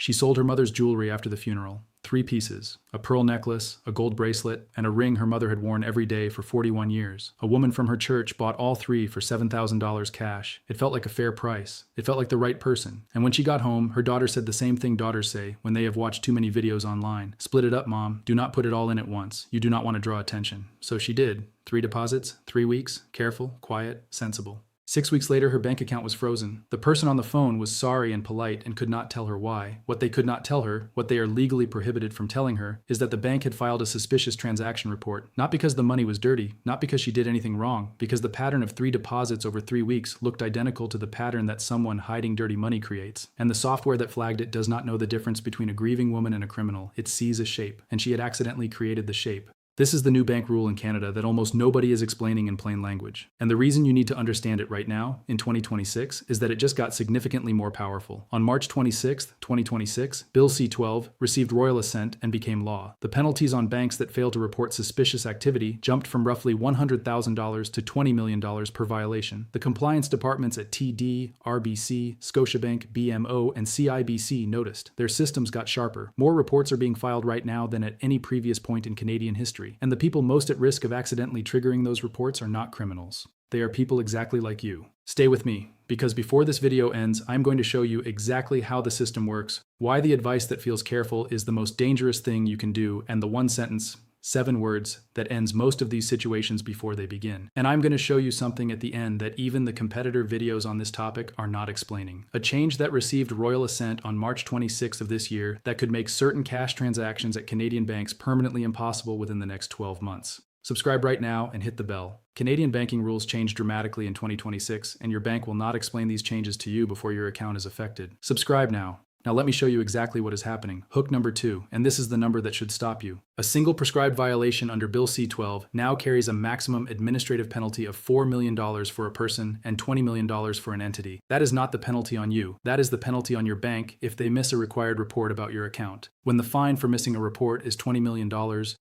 She sold her mother's jewelry after the funeral. 3 pieces, a pearl necklace, a gold bracelet, and a ring her mother had worn every day for 41 years. A woman from her church bought all 3 for $7,000 cash. It felt like a fair price. It felt like the right person. And when she got home, her daughter said the same thing daughters say when they have watched too many videos online. Split it up, Mom. Do not put it all in at once. You do not want to draw attention. So she did. 3 deposits, 3 weeks, careful, quiet, sensible. 6 weeks later, her bank account was frozen. The person on the phone was sorry and polite and could not tell her why. What they could not tell her, what they are legally prohibited from telling her, is that the bank had filed a suspicious transaction report. Not because the money was dirty, not because she did anything wrong, because the pattern of 3 deposits over 3 weeks looked identical to the pattern that someone hiding dirty money creates. And the software that flagged it does not know the difference between a grieving woman and a criminal. It sees a shape, and she had accidentally created the shape. This is the new bank rule in Canada that almost nobody is explaining in plain language. And the reason you need to understand it right now, in 2026, is that it just got significantly more powerful. On March 26, 2026, Bill C-12 received royal assent and became law. The penalties on banks that fail to report suspicious activity jumped from roughly $100,000 to $20 million per violation. The compliance departments at TD, RBC, Scotiabank, BMO, and CIBC noticed. Their systems got sharper. More reports are being filed right now than at any previous point in Canadian history. And the people most at risk of accidentally triggering those reports are not criminals. They are people exactly like you. Stay with me, because before this video ends, I'm going to show you exactly how the system works, why the advice that feels careful is the most dangerous thing you can do, and the 1 sentence, 7 words, that ends most of these situations before they begin. And I'm going to show you something at the end that even the competitor videos on this topic are not explaining. A change that received royal assent on March 26th of this year that could make certain cash transactions at Canadian banks permanently impossible within the next 12 months. Subscribe right now and hit the bell. Canadian banking rules change dramatically in 2026, and your bank will not explain these changes to you before your account is affected. Subscribe now. Now let me show you exactly what is happening. Hook number 2, and this is the number that should stop you. A single prescribed violation under Bill C-12 now carries a maximum administrative penalty of $4 million for a person and $20 million for an entity. That is not the penalty on you. That is the penalty on your bank if they miss a required report about your account. When the fine for missing a report is $20 million,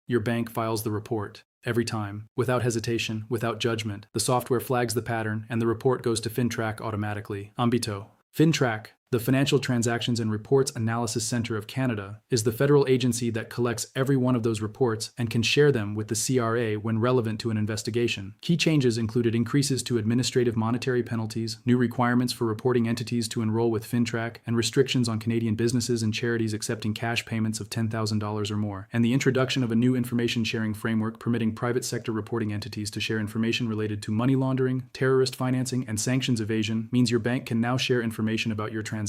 your bank files the report. Every time, without hesitation, without judgment, the software flags the pattern and the report goes to FinTrack automatically. Ambito. FinTrack, the Financial Transactions and Reports Analysis Center of Canada, is the federal agency that collects every one of those reports and can share them with the CRA when relevant to an investigation. Key changes included increases to administrative monetary penalties, new requirements for reporting entities to enroll with FinTrack, and restrictions on Canadian businesses and charities accepting cash payments of $10,000 or more, and the introduction of a new information sharing framework permitting private sector reporting entities to share information related to money laundering, terrorist financing, and sanctions evasion means your bank can now share information about your transactions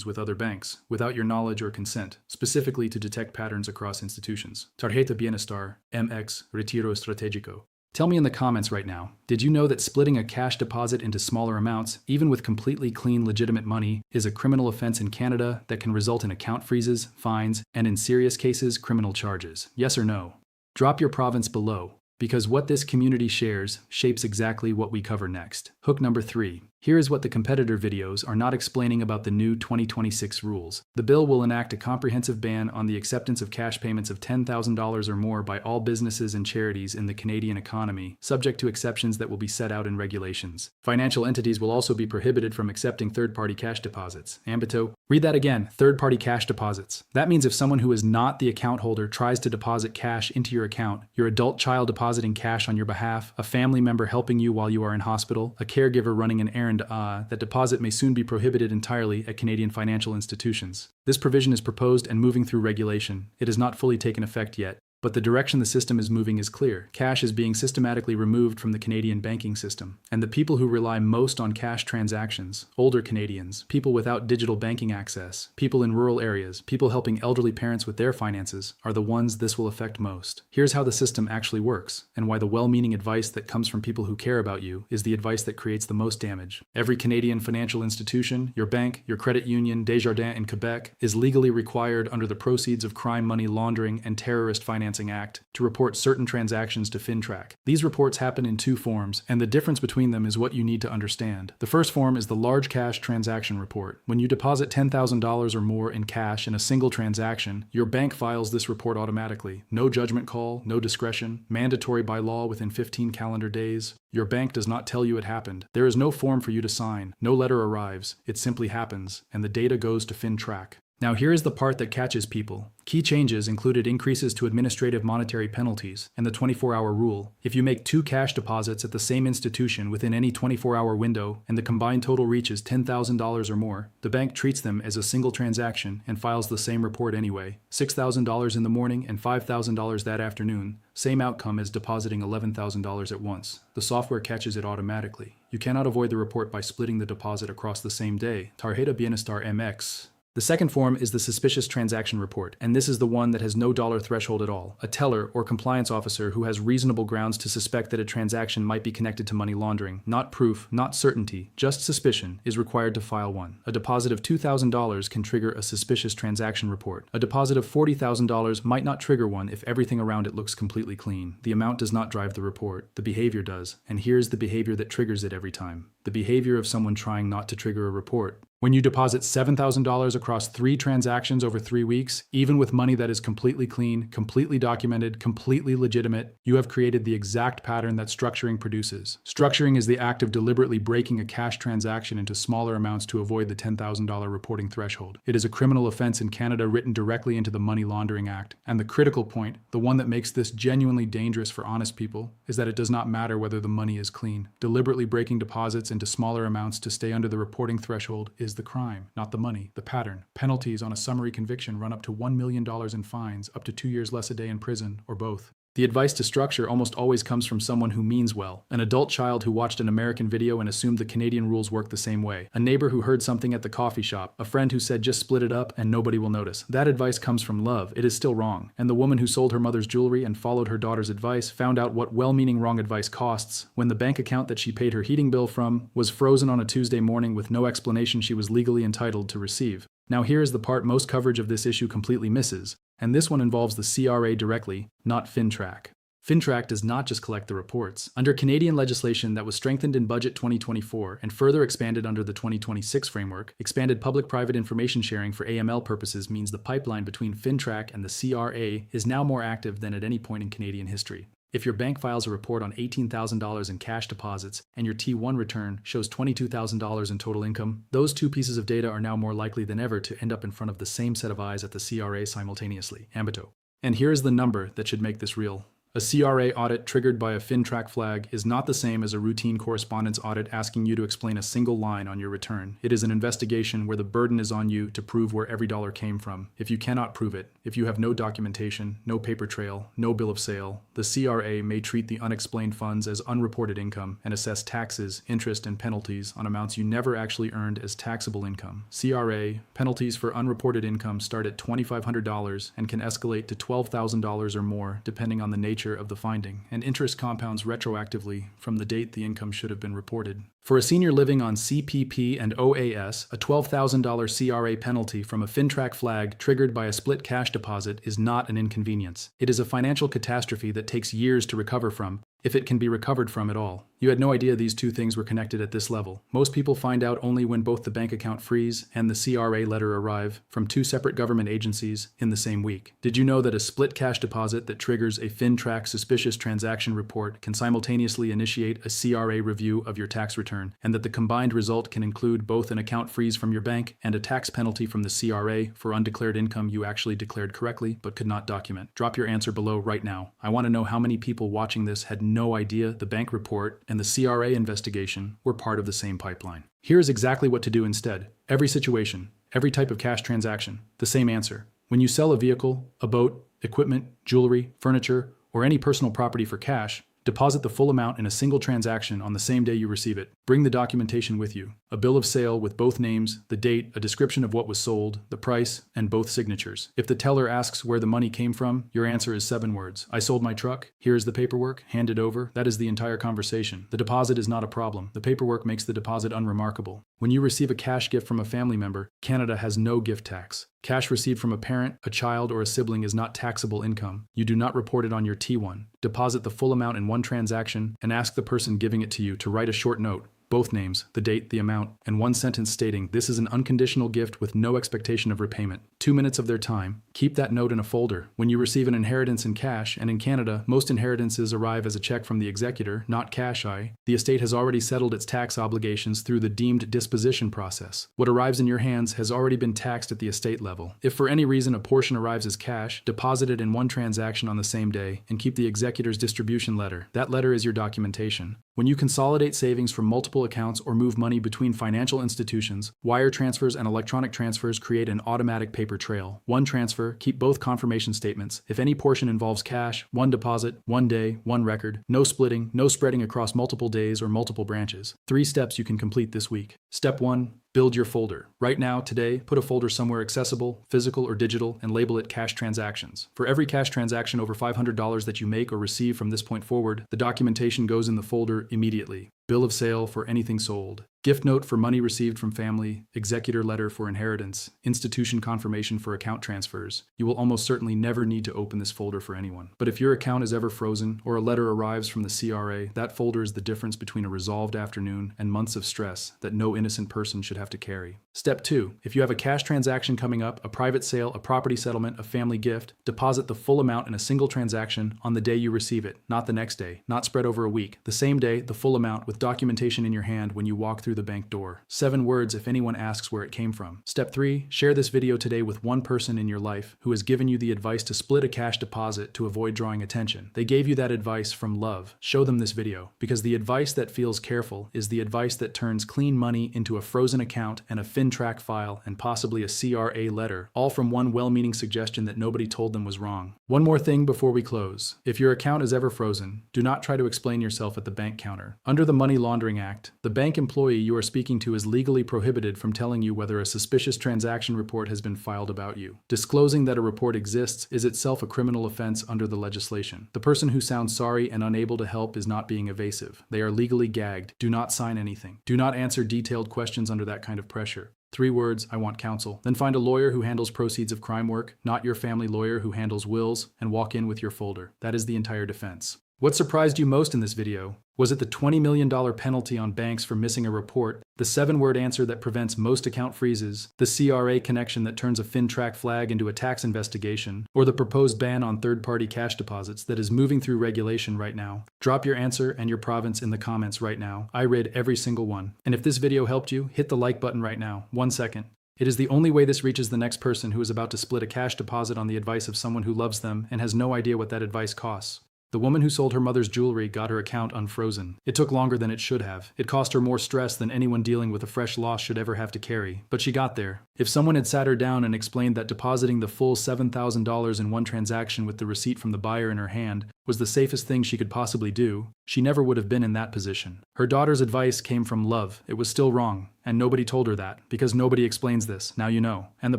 with other banks without your knowledge or consent, specifically to detect patterns across institutions. Tarjeta Bienestar, MX, Retiro Estratégico. Tell me in the comments right now, did you know that splitting a cash deposit into smaller amounts, even with completely clean legitimate money, is a criminal offense in Canada that can result in account freezes, fines, and in serious cases, criminal charges? Yes or no? Drop your province below, because what this community shares shapes exactly what we cover next. Hook number 3. Here is what the competitor videos are not explaining about the new 2026 rules. The bill will enact a comprehensive ban on the acceptance of cash payments of $10,000 or more by all businesses and charities in the Canadian economy, subject to exceptions that will be set out in regulations. Financial entities will also be prohibited from accepting third-party cash deposits. Ambito. Read that again, third-party cash deposits. That means if someone who is not the account holder tries to deposit cash into your account, your adult child depositing cash on your behalf, a family member helping you while you are in hospital, a caregiver running an errand, that deposit may soon be prohibited entirely at Canadian financial institutions. This provision is proposed and moving through regulation. It has not fully taken effect yet, but the direction the system is moving is clear. Cash is being systematically removed from the Canadian banking system, and the people who rely most on cash transactions, older Canadians, people without digital banking access, people in rural areas, people helping elderly parents with their finances, are the ones this will affect most. Here's how the system actually works, and why the well-meaning advice that comes from people who care about you is the advice that creates the most damage. Every Canadian financial institution, your bank, your credit union, Desjardins in Quebec, is legally required under the Proceeds of Crime Money Laundering and Terrorist Financing Act to report certain transactions to FinTrack. These reports happen in 2 forms, and the difference between them is what you need to understand. The first form is the large cash transaction report. When you deposit $10,000 or more in cash in a single transaction, your bank files this report automatically. No judgment call, no discretion, mandatory by law within 15 calendar days. Your bank does not tell you it happened. There is no form for you to sign. No letter arrives. It simply happens, and the data goes to FinTrack. Now here is the part that catches people. Key changes included increases to administrative monetary penalties and the 24-hour rule. If you make 2 cash deposits at the same institution within any 24-hour window and the combined total reaches $10,000 or more, the bank treats them as a single transaction and files the same report anyway. $6,000 in the morning and $5,000 that afternoon. Same outcome as depositing $11,000 at once. The software catches it automatically. You cannot avoid the report by splitting the deposit across the same day. Tarjeta Bienestar MX. The second form is the suspicious transaction report, and this is the one that has no dollar threshold at all. A teller or compliance officer who has reasonable grounds to suspect that a transaction might be connected to money laundering, not proof, not certainty, just suspicion, is required to file one. A deposit of $2,000 can trigger a suspicious transaction report. A deposit of $40,000 might not trigger one if everything around it looks completely clean. The amount does not drive the report. The behavior does, and here's the behavior that triggers it every time. The behavior of someone trying not to trigger a report. When you deposit $7,000 across 3 transactions over 3 weeks, even with money that is completely clean, completely documented, completely legitimate, you have created the exact pattern that structuring produces. Structuring is the act of deliberately breaking a cash transaction into smaller amounts to avoid the $10,000 reporting threshold. It is a criminal offense in Canada written directly into the Money Laundering Act. And the critical point, the one that makes this genuinely dangerous for honest people, is that it does not matter whether the money is clean. Deliberately breaking deposits into smaller amounts to stay under the reporting threshold is the crime, not the money, the pattern. Penalties on a summary conviction run up to $1 million in fines, up to 2 years less a day in prison, or both. The advice to structure almost always comes from someone who means well. An adult child who watched an American video and assumed the Canadian rules work the same way. A neighbor who heard something at the coffee shop. A friend who said just split it up and nobody will notice. That advice comes from love. It is still wrong. And the woman who sold her mother's jewelry and followed her daughter's advice found out what well-meaning wrong advice costs when the bank account that she paid her heating bill from was frozen on a Tuesday morning with no explanation she was legally entitled to receive. Now here is the part most coverage of this issue completely misses, and this one involves the CRA directly, not FINTRAC. FINTRAC does not just collect the reports. Under Canadian legislation that was strengthened in Budget 2024 and further expanded under the 2026 framework, expanded public-private information sharing for AML purposes means the pipeline between FINTRAC and the CRA is now more active than at any point in Canadian history. If your bank files a report on $18,000 in cash deposits and your T1 return shows $22,000 in total income, those 2 pieces of data are now more likely than ever to end up in front of the same set of eyes at the CRA simultaneously, ambito. And here is the number that should make this real. A CRA audit triggered by a FINTRAC flag is not the same as a routine correspondence audit asking you to explain a single line on your return. It is an investigation where the burden is on you to prove where every dollar came from. If you cannot prove it, if you have no documentation, no paper trail, no bill of sale, the CRA may treat the unexplained funds as unreported income and assess taxes, interest, and penalties on amounts you never actually earned as taxable income. CRA penalties for unreported income start at $2,500 and can escalate to $12,000 or more depending on the nature of the finding, and interest compounds retroactively from the date the income should have been reported. For a senior living on CPP and OAS, a $12,000 CRA penalty from a FINTRAC flag triggered by a split cash deposit is not an inconvenience. It is a financial catastrophe that takes years to recover from, if it can be recovered from at all. You had no idea these 2 things were connected at this level. Most people find out only when both the bank account freeze and the CRA letter arrive from 2 separate government agencies in the same week. Did you know that a split cash deposit that triggers a FINTRAC suspicious transaction report can simultaneously initiate a CRA review of your tax return, and that the combined result can include both an account freeze from your bank and a tax penalty from the CRA for undeclared income you actually declared correctly but could not document? Drop your answer below right now. I want to know how many people watching this had no idea the bank report and the CRA investigation were part of the same pipeline. Here is exactly what to do instead. Every situation, every type of cash transaction, the same answer. When you sell a vehicle, a boat, equipment, jewelry, furniture, or any personal property for cash, deposit the full amount in a single transaction on the same day you receive it. Bring the documentation with you. A bill of sale with both names, the date, a description of what was sold, the price, and both signatures. If the teller asks where the money came from, your answer is 7 words. I sold my truck. Here is the paperwork. Hand it over. That is the entire conversation. The deposit is not a problem. The paperwork makes the deposit unremarkable. When you receive a cash gift from a family member, Canada has no gift tax. Cash received from a parent, a child, or a sibling is not taxable income. You do not report it on your T1. Deposit the full amount in one transaction and ask the person giving it to you to write a short note. Both names, the date, the amount, and one sentence stating this is an unconditional gift with no expectation of repayment. 2 minutes of their time, Keep that note in a folder. When you receive an inheritance in cash, and in Canada, most inheritances arrive as a check from the executor, not cash, the estate has already settled its tax obligations through the deemed disposition process. What arrives in your hands has already been taxed at the estate level. If for any reason a portion arrives as cash, deposit it in one transaction on the same day, and keep the executor's distribution letter. That letter is your documentation. When you consolidate savings from multiple accounts or move money between financial institutions, wire transfers and electronic transfers create an automatic paper trail. One transfer, keep both confirmation statements. If any portion involves cash, one deposit, one day, one record. No splitting, no spreading across multiple days or multiple branches. 3 steps you can complete this week. Step 1. Build your folder. Right now, today, put a folder somewhere accessible, physical or digital, and label it Cash Transactions. For every cash transaction over $500 that you make or receive from this point forward, the documentation goes in the folder immediately. Bill of sale for anything sold. Gift note for money received from family, executor letter for inheritance, institution confirmation for account transfers. You will almost certainly never need to open this folder for anyone. But if your account is ever frozen or a letter arrives from the CRA, that folder is the difference between a resolved afternoon and months of stress that no innocent person should have to carry. Step 2. If you have a cash transaction coming up, a private sale, a property settlement, a family gift, deposit the full amount in a single transaction on the day you receive it, not the next day, not spread over a week. The same day, the full amount with documentation in your hand when you walk through the bank door. 7 words if anyone asks where it came from. Step 3. Share this video today with one person in your life who has given you the advice to split a cash deposit to avoid drawing attention. They gave you that advice from love. Show them this video, because the advice that feels careful is the advice that turns clean money into a frozen account and a FinTrack file and possibly a CRA letter, all from one well-meaning suggestion that nobody told them was wrong. One more thing before we close. If your account is ever frozen, do not try to explain yourself at the bank counter. Under the Money Laundering Act, the bank employee you are speaking to is legally prohibited from telling you whether a suspicious transaction report has been filed about you. Disclosing that a report exists is itself a criminal offense under the legislation. The person who sounds sorry and unable to help is not being evasive. They are legally gagged. Do not sign anything. Do not answer detailed questions under that kind of pressure. 3 words, I want counsel. Then find a lawyer who handles proceeds of crime work, not your family lawyer who handles wills, and walk in with your folder. That is the entire defense. What surprised you most in this video? Was it the $20 million penalty on banks for missing a report, the 7-word answer that prevents most account freezes, the CRA connection that turns a FinTrack flag into a tax investigation, or the proposed ban on third-party cash deposits that is moving through regulation right now? Drop your answer and your province in the comments right now. I read every single one. And if this video helped you, hit the like button right now. 1 second. It is the only way this reaches the next person who is about to split a cash deposit on the advice of someone who loves them and has no idea what that advice costs. The woman who sold her mother's jewelry got her account unfrozen. It took longer than it should have. It cost her more stress than anyone dealing with a fresh loss should ever have to carry. But she got there. If someone had sat her down and explained that depositing the full $7,000 in one transaction with the receipt from the buyer in her hand was the safest thing she could possibly do, she never would have been in that position. Her daughter's advice came from love. It was still wrong. And nobody told her that, because nobody explains this. Now you know. And the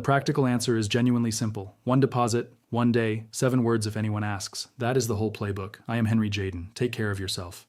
practical answer is genuinely simple. 1 deposit, 1 day, 7 words if anyone asks. That is the whole playbook. I am Henry Jaden. Take care of yourself.